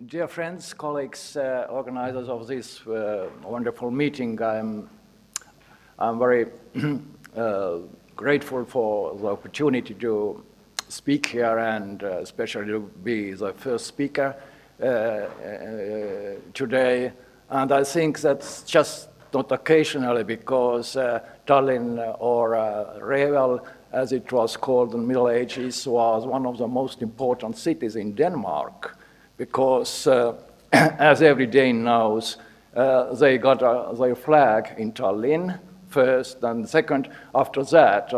Dear friends, colleagues, organizers of this wonderful meeting, I'm very grateful for the opportunity to speak here and especially to be the first speaker today. And I think that's just not occasionally because Tallinn or Reval, as it was called in the Middle Ages, was one of the most important cities in Denmark. Because, as every Dane knows, they got their flag in Tallinn first, and second, after that,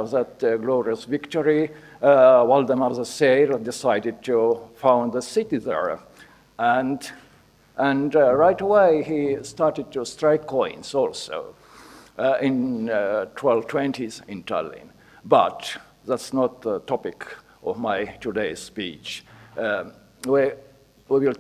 glorious victory, Valdemar the Seir decided to found a city there. And right away, he started to strike coins also in 1220s in Tallinn. But that's not the topic of my today's speech. We will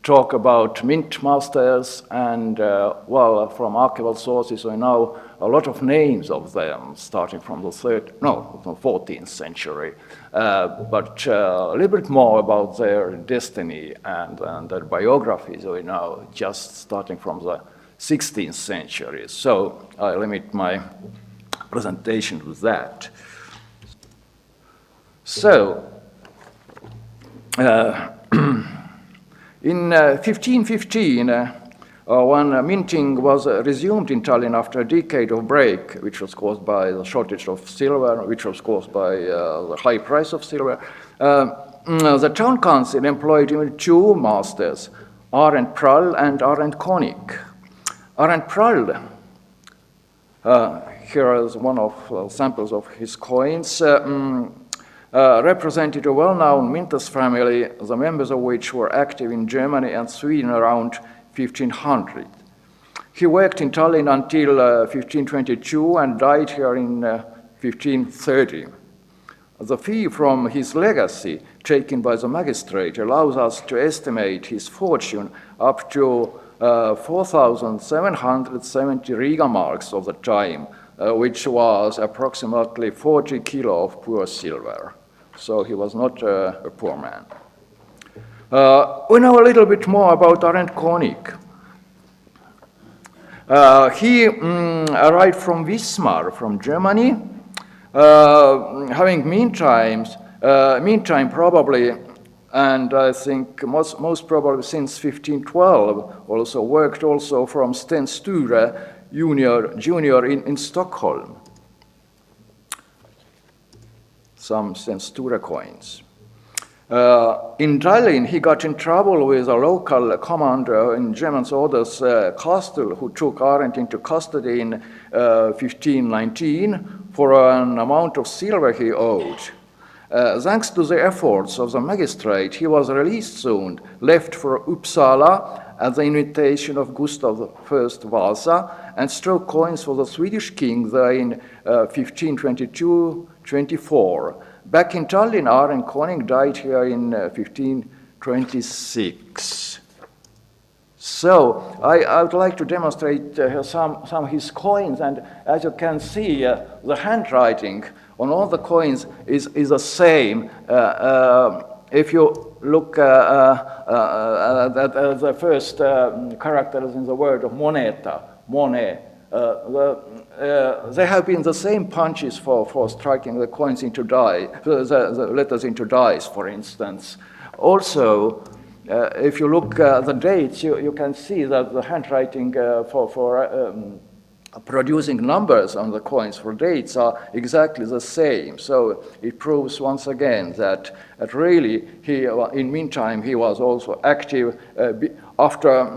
talk about mint masters and, well, from archival sources we know a lot of names of them starting from the 14th century, but a little bit more about their destiny and their biographies we know just starting from the 16th century. So I limit my presentation to that. So, in 1515, when minting was resumed in Tallinn after a decade of break, which was caused by the shortage of silver, which was caused by the high price of silver, the town council employed even two masters, Arend Prall and Arend Konik. Arend Prall, here is one of samples of his coins, represented a well-known minters family, the members of which were active in Germany and Sweden around 1500. He worked in Tallinn until 1522 and died here in 1530. The fee from his legacy, taken by the magistrate, allows us to estimate his fortune up to 4,770 Riga marks of the time, which was approximately 40 kilo of pure silver. So he was not a poor man. We know a little bit more about Arend Konik. He arrived from Wismar, from Germany, having meantime probably, and I think most probably since 1512, also worked also from Sten Sture Junior in Stockholm. Some Sten Sture coins. In Tallinn, he got in trouble with a local commander in German orders, Castle, who took Arend into custody in 1519 for an amount of silver he owed. Thanks to the efforts of the magistrate, he was released soon, left for Uppsala at the invitation of Gustav I Vasa, and struck coins for the Swedish king there in 1522-24. Back in Tallinn, Arend Konik died here in 1526. So I would like to demonstrate some of his coins, and as you can see, the handwriting on all the coins is the same. If you look at the first characters in the word of moneta, monet, there have been the same punches for striking the coins into die, the letters into dice, for instance. Also, if you look at the dates, you can see that the handwriting for producing numbers on the coins for dates are exactly the same. So it proves once again that really in meantime he was also active after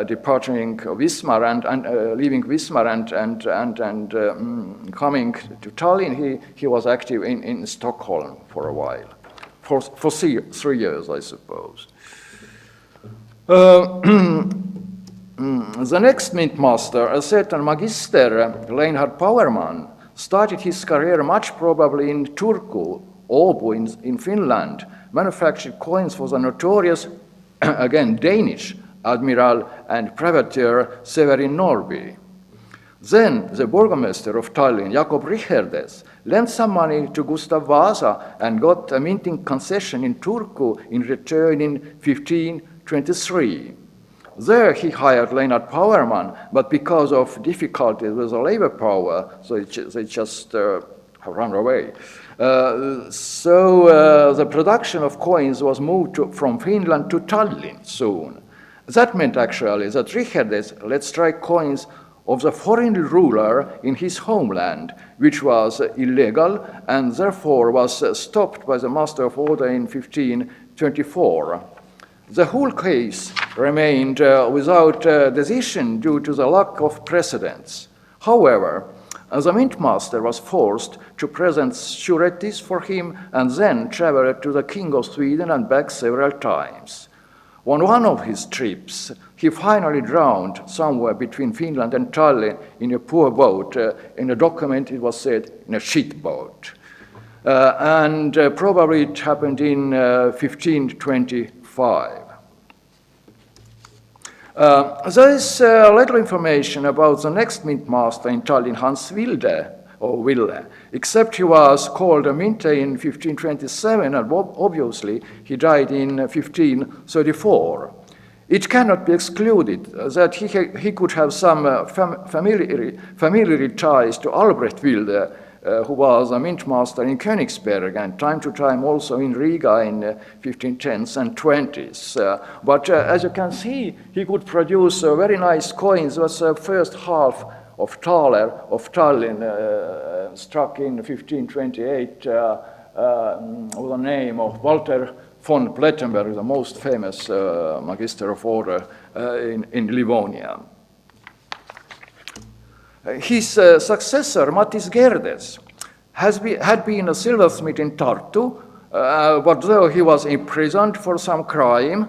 departing Wismar and leaving Wismar and coming to Tallinn. He was active in Stockholm for a while, for 3 years, I suppose. The next mint master, a certain Magister Reinhard Pauermann, started his career much probably in Turku, Åbo in Finland, manufactured coins for the notorious, again Danish, admiral and privateer Severin Norby. Then the burgomaster of Tallinn, Jakob Richardes, lent some money to Gustav Vasa and got a minting concession in Turku in return in 1523. There he hired Leinart Powerman, but because of difficulties with the labor power, so they just run away. So the production of coins was moved from Finland to Tallinn soon. That meant actually that Richardes let strike coins of the foreign ruler in his homeland, which was illegal and therefore was stopped by the Master of Order in 1524. The whole case remained without decision due to the lack of precedents. However, the mint master was forced to present sureties for him and then traveled to the King of Sweden and back several times. On one of his trips, he finally drowned somewhere between Finland and Tallinn in a poor boat. In a document, it was said, in a shit boat. And probably it happened in 1525. There is little information about the next mint master in Tallinn, Hans Wilde, or Ville, except he was called a minter in 1527, and obviously he died in 1534. It cannot be excluded that he could have some familiar ties to Albrecht Wilde, who was a mint master in Königsberg and time to time also in Riga in 1510s and 20s. But as you can see, he could produce very nice coins. It was the first half of thaler of Tallinn, struck in 1528 with the name of Walter von Plettenberg, the most famous Magister of Order in Livonia. His successor, Mattis Gerdes, had been a silversmith in Tartu, but though he was imprisoned for some crime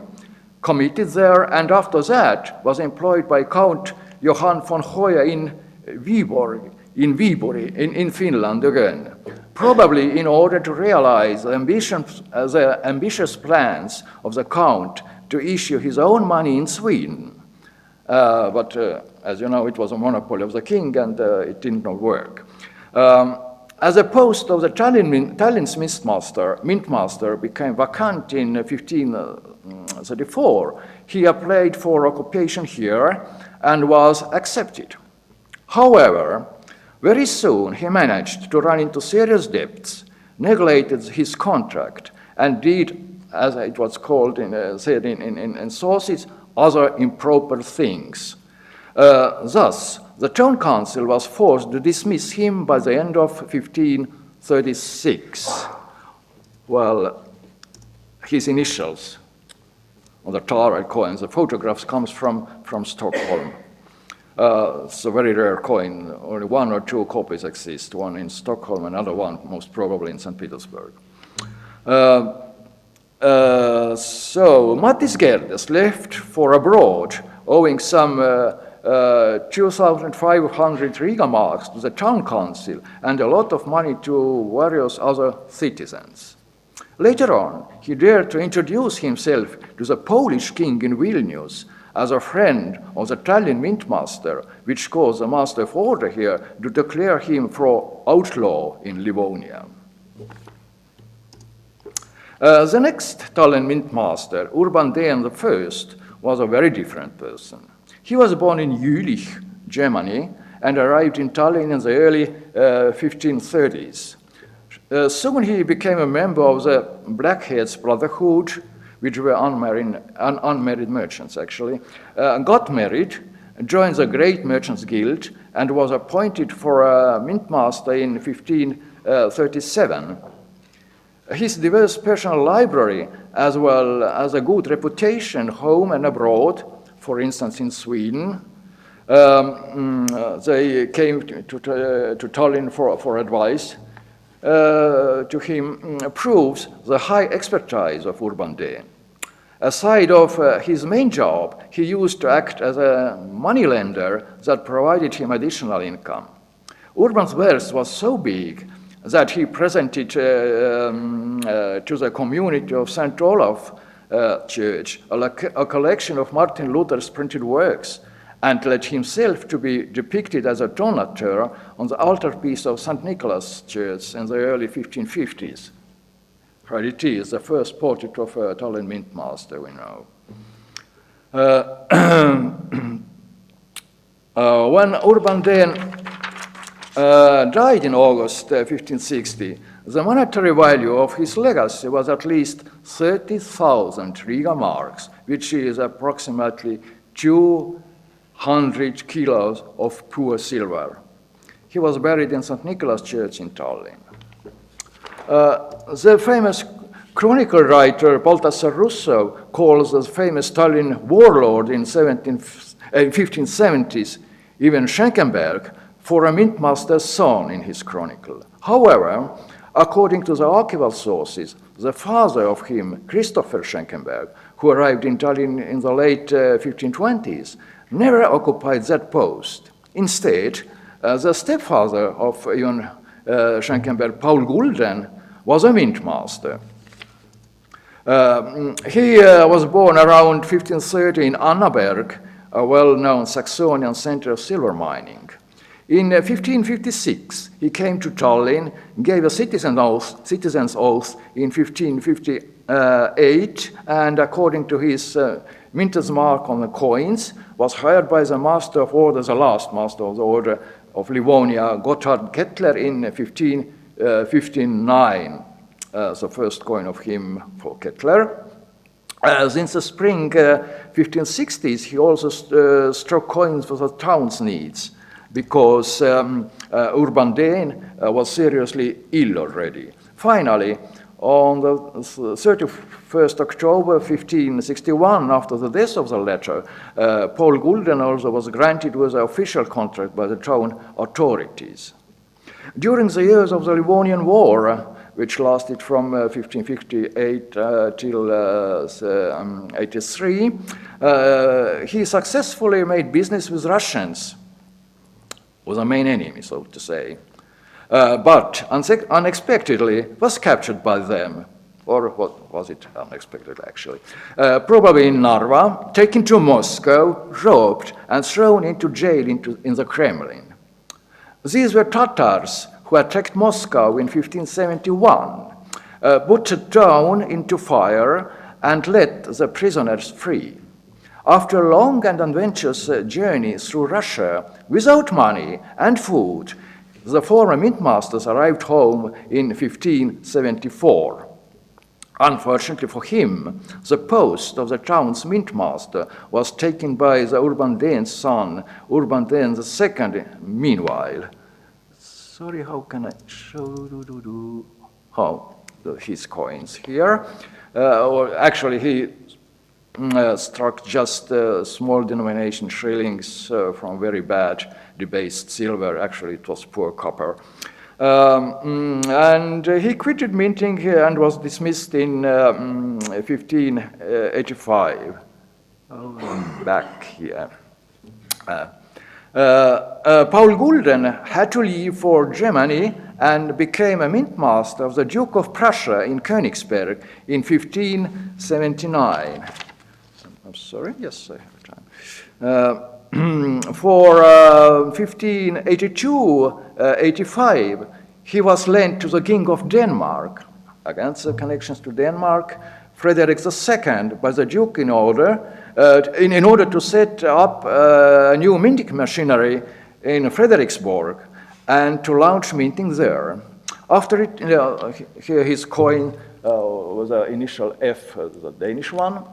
committed there, and after that was employed by Count Johann von Hoya in Viborg, in Finland again, probably in order to realize the ambitious plans of the Count to issue his own money in Sweden. But as you know, it was a monopoly of the king, and it did not work. As the post of the Tallinn's mint master became vacant in 1534, he applied for occupation here and was accepted. However, very soon he managed to run into serious debts, neglected his contract, and did, as it was called said in sources, other improper things. Thus, the town council was forced to dismiss him by the end of 1536. Well, his initials on the thaler coins, the photographs comes from Stockholm. It's a very rare coin. Only one or two copies exist, one in Stockholm, another one most probably in St. Petersburg. So Mattis Gerdes left for abroad, owing some 2,500 Riga marks to the town council and a lot of money to various other citizens. Later on, he dared to introduce himself to the Polish king in Vilnius as a friend of the Tallinn mint master, which caused the Master of Order here to declare him for outlaw in Livonia. The next Tallinn mint master, Urban Dehn I, was a very different person. He was born in Jülich, Germany, and arrived in Tallinn in the early 1530s. Soon he became a member of the Blackheads Brotherhood, which were unmarried merchants actually, got married, joined the Great Merchants Guild, and was appointed for a mint master in 1537. His diverse personal library, as well as a good reputation home and abroad, for instance in Sweden, they came to Tallinn for advice, to him proves the high expertise of Urban Dehn. Aside of his main job, he used to act as a moneylender that provided him additional income. Urban's wealth was so big that he presented to the community of St. Olaf Church a collection of Martin Luther's printed works and led himself to be depicted as a donateur on the altarpiece of St. Nicholas Church in the early 1550s. But it is the first portrait of a Tallinn mint master we know. When Urban Dehn died in August 1560, the monetary value of his legacy was at least 30,000 Riga marks, which is approximately 200 kilos of pure silver. He was buried in St. Nicholas Church in Tallinn. The famous chronicle writer Balthasar Russo calls the famous Tallinn warlord in 1570s even Schenkenberg for a mintmaster's son in his chronicle. However, according to the archival sources, the father of him, Christopher Schenkenberg, who arrived in Tallinn in the late 1520s, never occupied that post. Instead, the stepfather of Jon Schenkenberg, Paul Gulden, was a mintmaster. He was born around 1530 in Annaberg, a well-known Saxonian center of silver mining. In 1556, he came to Tallinn, gave a citizen's oath in 1558, and according to his minter's mark on the coins, was hired by the Master of Order, the last Master of the Order of Livonia, Gotthard Kettler, in 1559. The first coin of him for Kettler. Since the spring 1560s, he also struck coins for the town's needs, because Urban Dehn was seriously ill already. Finally, on the 31st October 1561, after the death of the latter, Paul Gulden also was granted with an official contract by the town authorities. During the years of the Livonian War, which lasted from 1558 till 83, he successfully made business with Russians, was a main enemy, so to say, but unexpectedly was captured by them, or what was it unexpected actually, probably in Narva, taken to Moscow, robbed, and thrown into jail in the Kremlin. These were Tatars who attacked Moscow in 1571, put the town into fire, and let the prisoners free. After a long and adventurous journey through Russia, without money and food, the former mintmasters arrived home in 1574. Unfortunately for him, the post of the town's mintmaster was taken by the Urban Dehn's son, Urban Dehn II, meanwhile. Sorry, how can I show his coins here? Or actually, he struck just small denomination shillings from very bad debased silver. Actually, it was poor copper. And he quitted minting and was dismissed in 1585. Back here. Paul Gulden had to leave for Germany and became a mintmaster of the Duke of Prussia in Königsberg in 1579. I'm sorry, yes, I have time. For 1582-85, he was lent to the King of Denmark. Against the connections to Denmark, Frederick II by the Duke in order to set up a new minting machinery in Frederiksborg and to launch minting there. After it, here his coin was the initial F, the Danish one.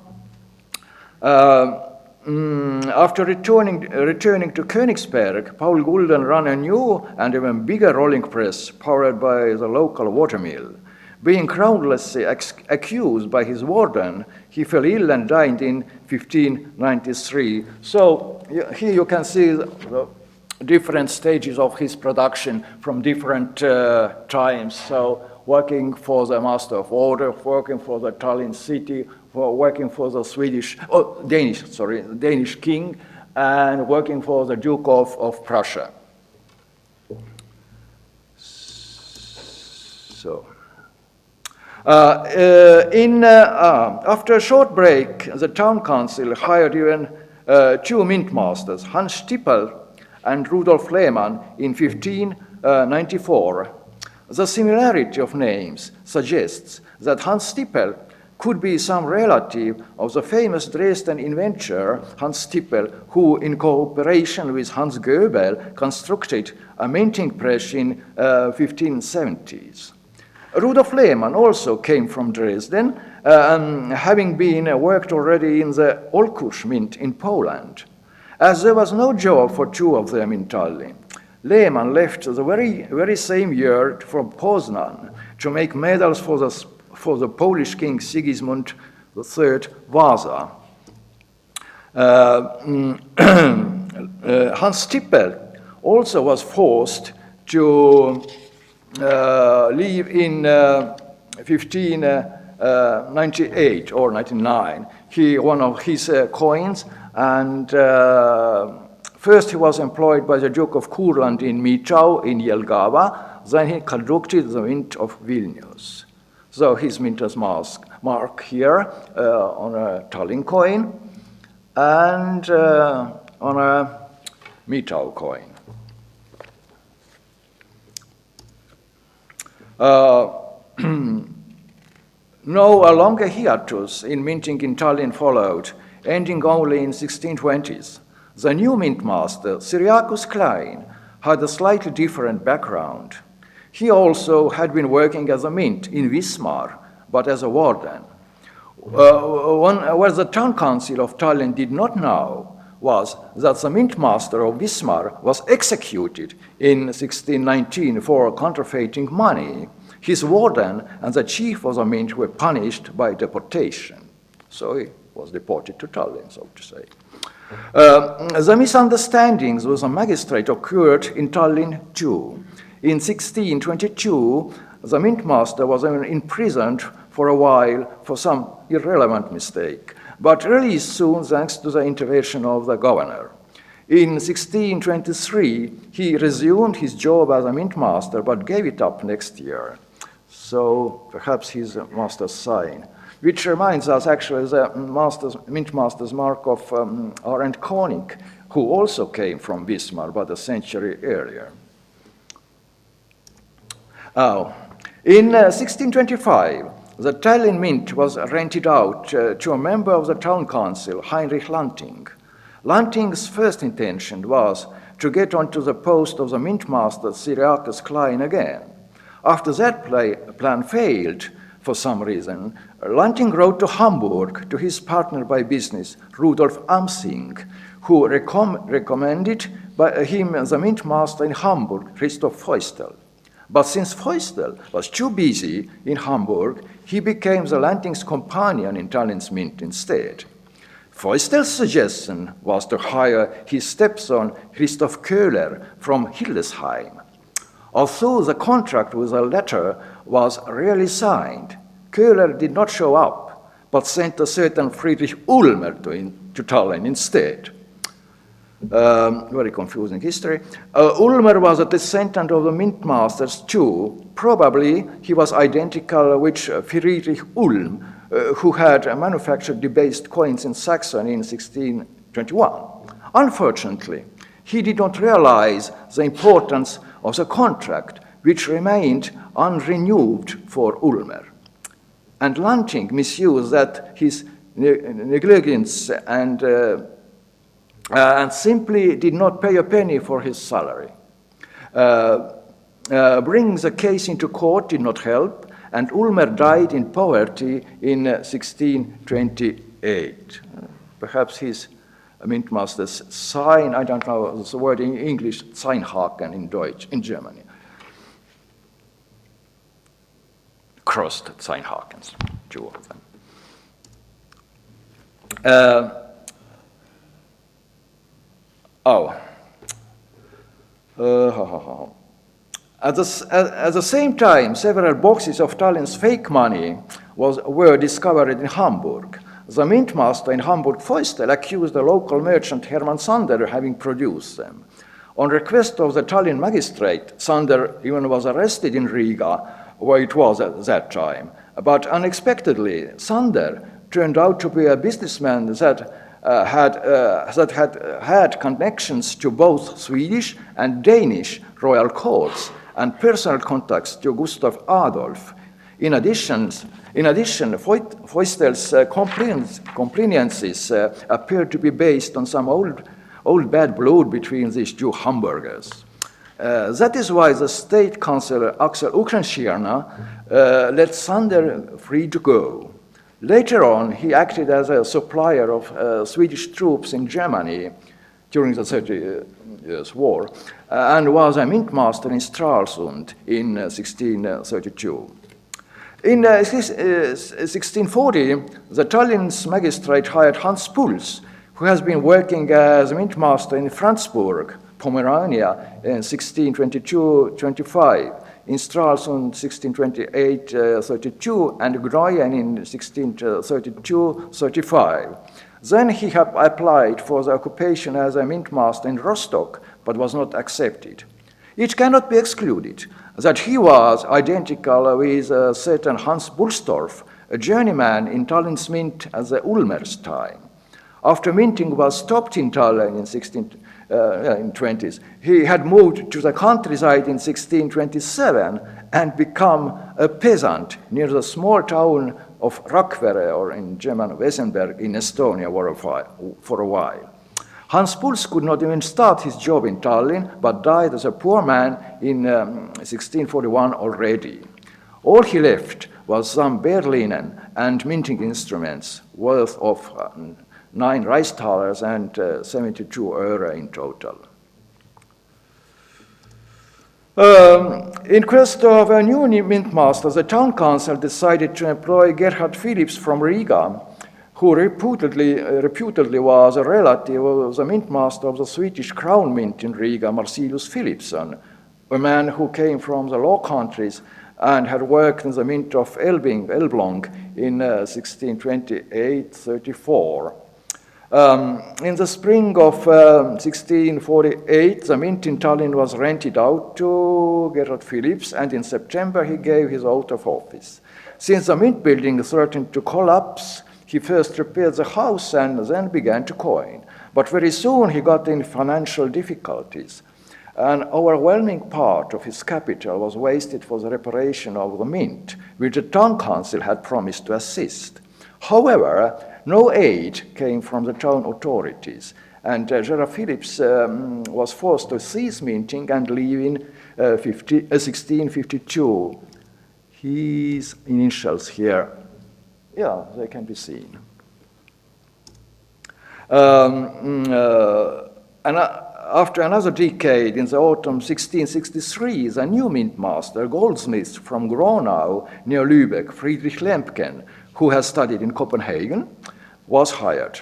After returning to Königsberg, Paul Gulden ran a new and even bigger rolling press powered by the local watermill. Being groundlessly accused by his warden, he fell ill and died in 1593. So here you can see the different stages of his production from different times. So working for the Master of Order, working for the Tallinn city, working for the Danish king, and working for the Duke of Prussia. So. After a short break, the town council hired even two mint masters, Hans Stippel and Rudolf Lehmann, in 1594. The similarity of names suggests that Hans Stippel could be some relative of the famous Dresden inventor Hans Stippel, who, in cooperation with Hans Goebel, constructed a minting press in 1570s. Rudolf Lehmann also came from Dresden, having been worked already in the Olkusz mint in Poland. As there was no job for two of them in Tallinn, Lehmann left the very same year from Poznan to make medals for the Polish king Sigismund III Vasa. Hans Stippel also was forced to leave in 1598 or 99. One of his coins, and first he was employed by the Duke of Courland in Michał in Jelgava, then he conducted the mint of Vilnius. So his minter's mark here on a Tallinn coin and on a Michał coin. No longer hiatus in minting in Tallinn followed, ending only in 1620s. The new mint master, Cyriacus Klein, had a slightly different background. He also had been working as a mint in Wismar, but as a warden. What the town council of Tallinn did not know was that the mint master of Wismar was executed in 1619 for counterfeiting money. His warden and the chief of the mint were punished by deportation. So he was deported to Tallinn, so to say. The misunderstandings with the magistrate occurred in Tallinn too. In 1622, the mint master was imprisoned for a while for some irrelevant mistake, but released soon thanks to the intervention of the governor. In 1623, he resumed his job as a mint master, but gave it up next year. So perhaps his master's sign, which reminds us actually the mint master's mark of Arend Koning, who also came from Wismar, but a century earlier. In 1625, the Tallinn mint was rented out to a member of the town council, Heinrich Lanting. Lanting's first intention was to get onto the post of the mint master Cyriacus Klein again. After that plan failed for some reason, Lanting wrote to Hamburg to his partner by business, Rudolf Amsing, who recommended him the mint master in Hamburg, Christoph Feustel. But since Feustel was too busy in Hamburg, he became the Lanting's companion in Tallinn's mint instead. Feustel's suggestion was to hire his stepson Christoph Köhler from Hildesheim. Although the contract with the latter was really signed, Köhler did not show up, but sent a certain Friedrich Ulmer to Tallinn instead. Very confusing history. Ulmer was a descendant of the mint masters too. Probably he was identical with Friedrich Ulm, who had manufactured debased coins in Saxony in 1621. Unfortunately, he did not realize the importance of the contract, which remained unrenewed for Ulmer. And Lanting misused that his negligence and simply did not pay a penny for his salary. Bringing the case into court did not help, and Ulmer died in poverty in 1628. Perhaps his mint master's sign, I don't know the word in English, Zeinhaken in Deutsch, in Germany. Crossed Zeinhakens, two of them. At the same time, several boxes of Tallinn's fake money were discovered in Hamburg. The mint master in Hamburg, Feustel, accused the local merchant Hermann Sander of having produced them. On request of the Tallinn magistrate, Sander even was arrested in Riga, where it was at that time. But unexpectedly, Sander turned out to be a businessman that had connections to both Swedish and Danish royal courts and personal contacts to Gustav Adolf. In addition, Feustel's compliances appear to be based on some old bad blood between these two Hamburgers. That is why the state councillor Axel Oxenstierna let Sander free to go. Later on, he acted as a supplier of Swedish troops in Germany during the 30 Years' War and was a mint master in Stralsund in 1632. In 1640, the Tallinn's magistrate hired Hans Puls, who has been working as a mint master in Franzburg, Pomerania, in 1622-25, in Stralsund 1628-32, and Groyen in 1632-35. Then he had applied for the occupation as a mint master in Rostock, but was not accepted. It cannot be excluded that he was identical with a certain Hans Bullstorff, a journeyman in Tallinn's mint at the Ulmer's time. After minting was stopped in Tallinn in 20s, he had moved to the countryside in 1627 and become a peasant near the small town of Rakvere, or in German Wesenberg, in Estonia for a while. Hans Puls could not even start his job in Tallinn, but died as a poor man in 1641 already. All he left was some bare linen and minting instruments worth of 9 Reichsthalers and 72 euro in total. In quest of a new mint master, the town council decided to employ Gerhard Philips from Riga, who reputedly was a relative of the mint master of the Swedish crown mint in Riga, Marsilius Philipson, a man who came from the Low Countries and had worked in the mint of Elblong in 1628-34. In the spring of 1648, the mint in Tallinn was rented out to Gerhard Philips, and in September he gave his oath of office. Since the mint building threatened to collapse, he first repaired the house and then began to coin. But very soon he got in financial difficulties. An overwhelming part of his capital was wasted for the reparation of the mint, which the town council had promised to assist. However, no aid came from the town authorities, and Gerhard Philips was forced to cease minting and leave in 1652. His initials here, yeah, they can be seen. After another decade, in the autumn 1663, the new mint master, goldsmith from Gronau near Lübeck, Friedrich Lempken, who has studied in Copenhagen, was hired.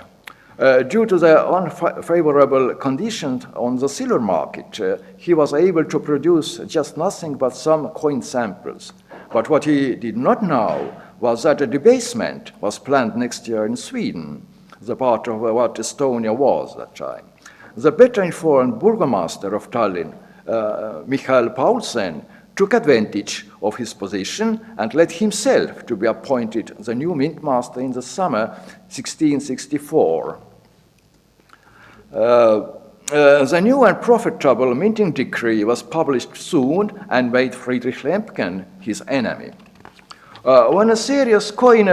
Due to the unfavorable conditions on the silver market, he was able to produce just nothing but some coin samples. But what he did not know was that a debasement was planned next year in Sweden, the part of what Estonia was at that time. The better informed burgomaster of Tallinn, Michael Paulsen, took advantage of his position and led himself to be appointed the new mint master in the summer 1664. The new and profitable minting decree was published soon and made Friedrich Lempken his enemy. When a serious coin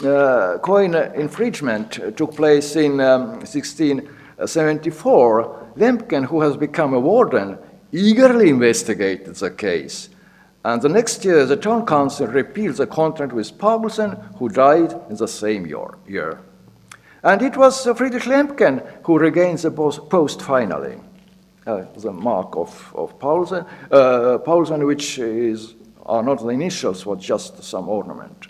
infringement took place in 1674, Lempken, who has become a warden, eagerly investigated the case. And the next year, the town council repealed the contract with Paulsen, who died in the same year. And it was Friedrich Lempken who regained the post finally. The mark of Paulsen, which are not the initials, but just some ornament.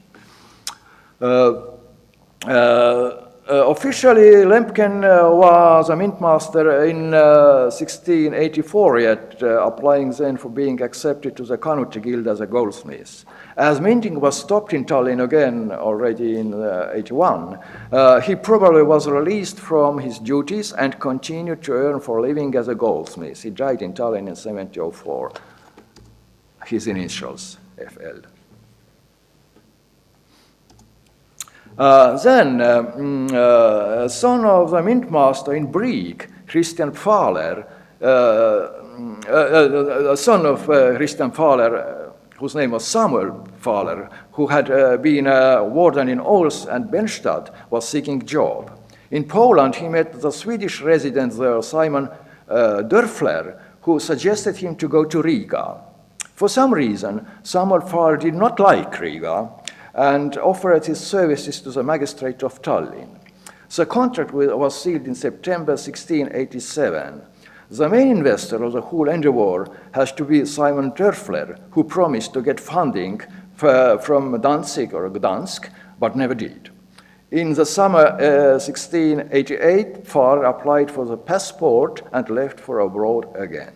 Officially, Lempken was a mint master in 1684, yet applying then for being accepted to the Kanuti Guild as a goldsmith. As minting was stopped in Tallinn again already in 81, he probably was released from his duties and continued to earn for a living as a goldsmith. He died in Tallinn in 1704. His initials, FL. Son of the mint master in Brieg, Christian Pfahler, son of Christian Pfahler, whose name was Samuel Pfahler, who had been a warden in Ols and Benstad, was seeking job. In Poland, he met the Swedish resident there, Simon Dörfler, who suggested him to go to Riga. For some reason, Samuel Pfahler did not like Riga and offered his services to the magistrate of Tallinn. The contract was sealed in September 1687. The main investor of the whole endeavor has to be Simon Dörfler, who promised to get funding from Danzig or Gdansk, but never did. In the summer 1688, Pfahler applied for the passport and left for abroad again.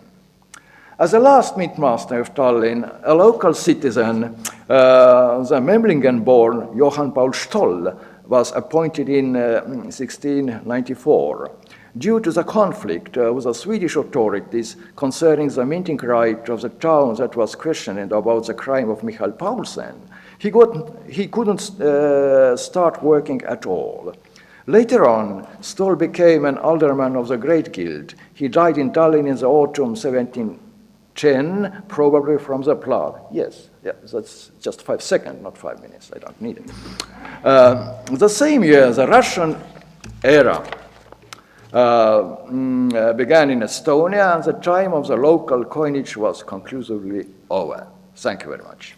As the last mint master of Tallinn, a local citizen, the Memlingen-born Johann Paul Stoll, was appointed in 1694. Due to the conflict with the Swedish authorities concerning the minting right of the town that was questioned about the crime of Michael Paulsen, he couldn't start working at all. Later on, Stoll became an alderman of the Great Guild. He died in Tallinn in the autumn 1710, probably from the plague. Yes, yeah, that's just 5 seconds, not 5 minutes. I don't need it. The same year, the Russian era began in Estonia, and the time of the local coinage was conclusively over. Thank you very much.